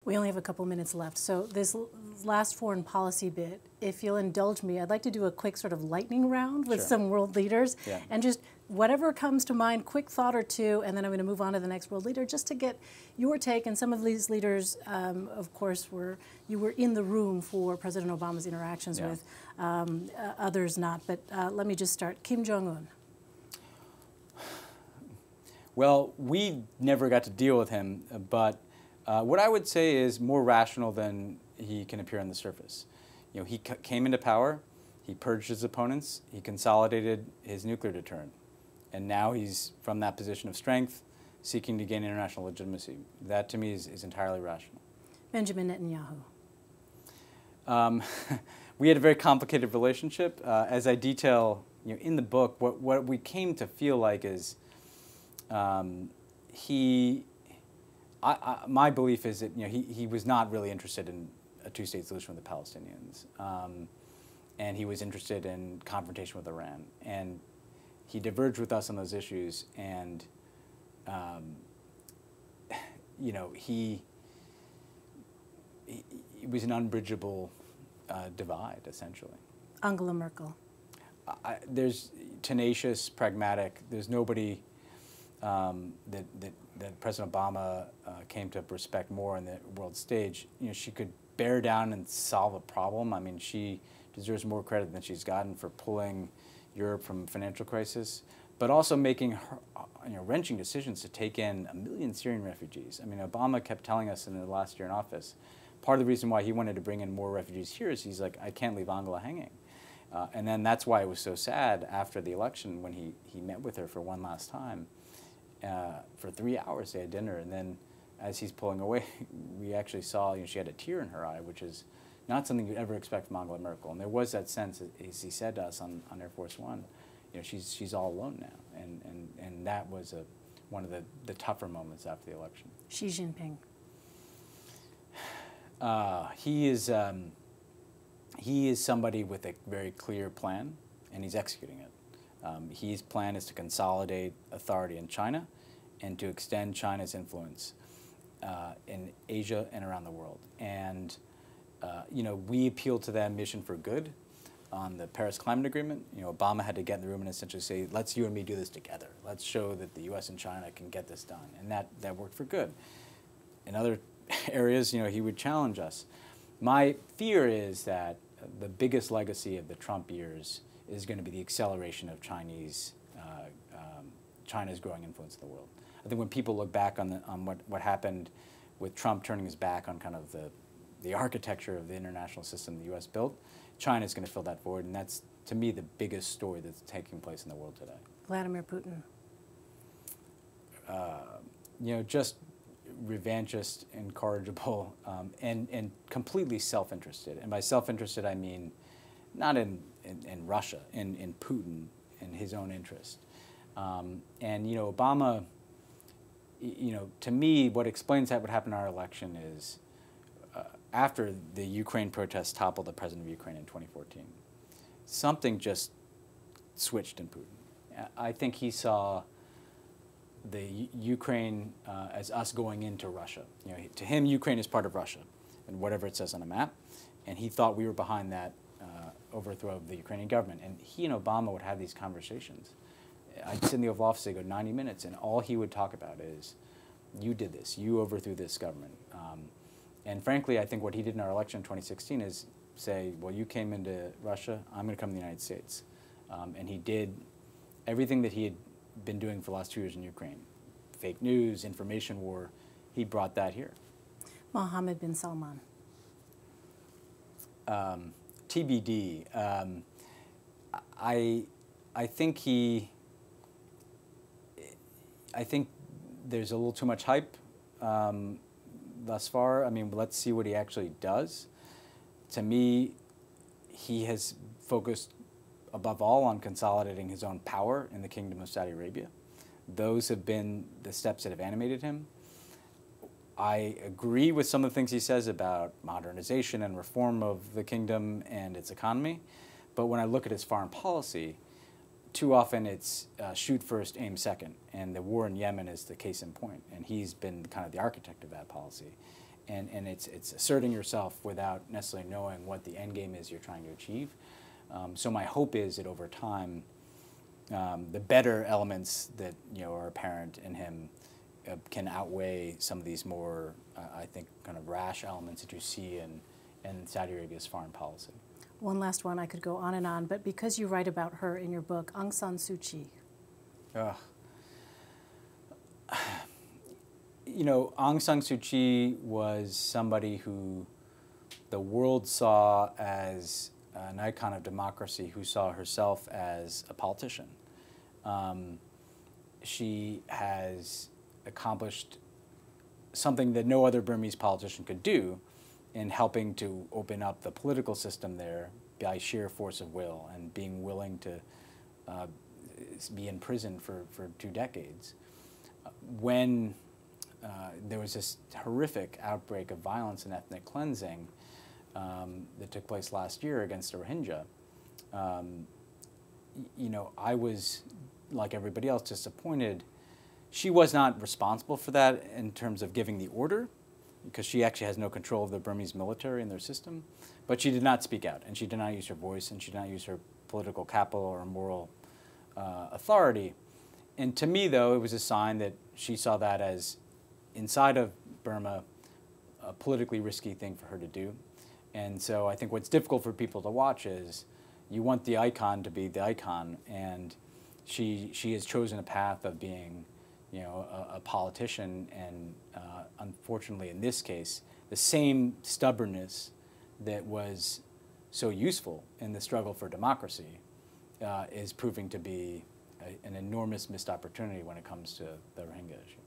We only have a couple minutes left. So this last foreign policy bit, if you'll indulge me, I'd like to do a quick sort of lightning round with some world leaders. Yeah. And just whatever comes to mind, quick thought or two, and then I'm going to move on to the next world leader just to get your take. And some of these leaders, of course, you were in the room for President Obama's interactions with, others not. But let me just start. Kim Jong Un. Well, we never got to deal with him, but what I would say is more rational than he can appear on the surface. You know, he came into power, he purged his opponents, he consolidated his nuclear deterrent, and now he's from that position of strength, seeking to gain international legitimacy. That, to me, is entirely rational. Benjamin Netanyahu. We had a very complicated relationship. As I detail, in the book, what we came to feel like is my belief is that he was not really interested in a two-state solution with the Palestinians, and he was interested in confrontation with Iran, and he diverged with us on those issues, and it was an unbridgeable divide, essentially. Angela Merkel. There's tenacious, pragmatic. There's nobody that President Obama came to respect more on the world stage. She could bear down and solve a problem. I mean, she deserves more credit than she's gotten for pulling Europe from financial crisis, but also making wrenching decisions to take in 1 million Syrian refugees. I mean, Obama kept telling us in the last year in office, part of the reason why he wanted to bring in more refugees here is he's like, I can't leave Angela hanging. And then that's why it was so sad after the election when he met with her for one last time. For 3 hours they had dinner, and then as he's pulling away, we actually saw she had a tear in her eye, which is not something you'd ever expect from Angela Merkel. And there was that sense, as he said to us on Air Force One, she's all alone now, and that was one of the tougher moments after the election. Xi Jinping. He is somebody with a very clear plan, and he's executing it. His plan is to consolidate authority in China and to extend China's influence in Asia and around the world. And we appealed to that mission for good on the Paris Climate Agreement. Obama had to get in the room and essentially say, let's you and me do this together. Let's show that the U.S. and China can get this done. And that worked for good. In other areas, he would challenge us. My fear is that the biggest legacy of the Trump years is going to be the acceleration of China's growing influence in the world. I think when people look back on what happened with Trump turning his back on kind of the architecture of the international system the U.S. built, China is going to fill that void, and that's, to me, the biggest story that's taking place in the world today. Vladimir Putin. Just revanchist, incorrigible, and completely self-interested. And by self-interested, I mean not in Russia, in Putin, in his own interest. Obama, to me, what explains what happened in our election is after the Ukraine protests toppled the president of Ukraine in 2014, something just switched in Putin. I think he saw the Ukraine as us going into Russia. To him, Ukraine is part of Russia, and whatever it says on a map, and he thought we were behind that overthrow of the Ukrainian government. And he and Obama would have these conversations. I'd sit in the Oval Office, they'd go 90 minutes, and all he would talk about is, you did this, you overthrew this government. And frankly, I think what he did in our election in 2016 is say, well, you came into Russia, I'm going to come to the United States. And he did everything that he had been doing for the last 2 years in Ukraine. Fake news, information war, he brought that here. Mohammed bin Salman. TBD. I think there's a little too much hype thus far. I mean, let's see what he actually does. To me, he has focused above all on consolidating his own power in the Kingdom of Saudi Arabia. Those have been the steps that have animated him. I agree with some of the things he says about modernization and reform of the kingdom and its economy, but when I look at his foreign policy, too often it's shoot first, aim second, and the war in Yemen is the case in point, and he's been kind of the architect of that policy. and it's asserting yourself without necessarily knowing what the end game is you're trying to achieve. So my hope is that over time, the better elements that are apparent in him can outweigh some of these more, I think, kind of rash elements that you see in Saudi Arabia's foreign policy. One last one, I could go on and on, but because you write about her in your book, Aung San Suu Kyi. Aung San Suu Kyi was somebody who the world saw as an icon of democracy, who saw herself as a politician. She has accomplished something that no other Burmese politician could do in helping to open up the political system there by sheer force of will and being willing to be in prison for 2 decades. When there was this horrific outbreak of violence and ethnic cleansing that took place last year against the Rohingya, I was, like everybody else, disappointed. She was not responsible for that in terms of giving the order, because she actually has no control of the Burmese military and their system, but she did not speak out, and she did not use her voice, and she did not use her political capital or moral authority. And to me, though, it was a sign that she saw that as, inside of Burma, a politically risky thing for her to do. And so I think what's difficult for people to watch is you want the icon to be the icon, and she has chosen a path of being a politician, and unfortunately in this case, the same stubbornness that was so useful in the struggle for democracy is proving to be an enormous missed opportunity when it comes to the Rohingya issue.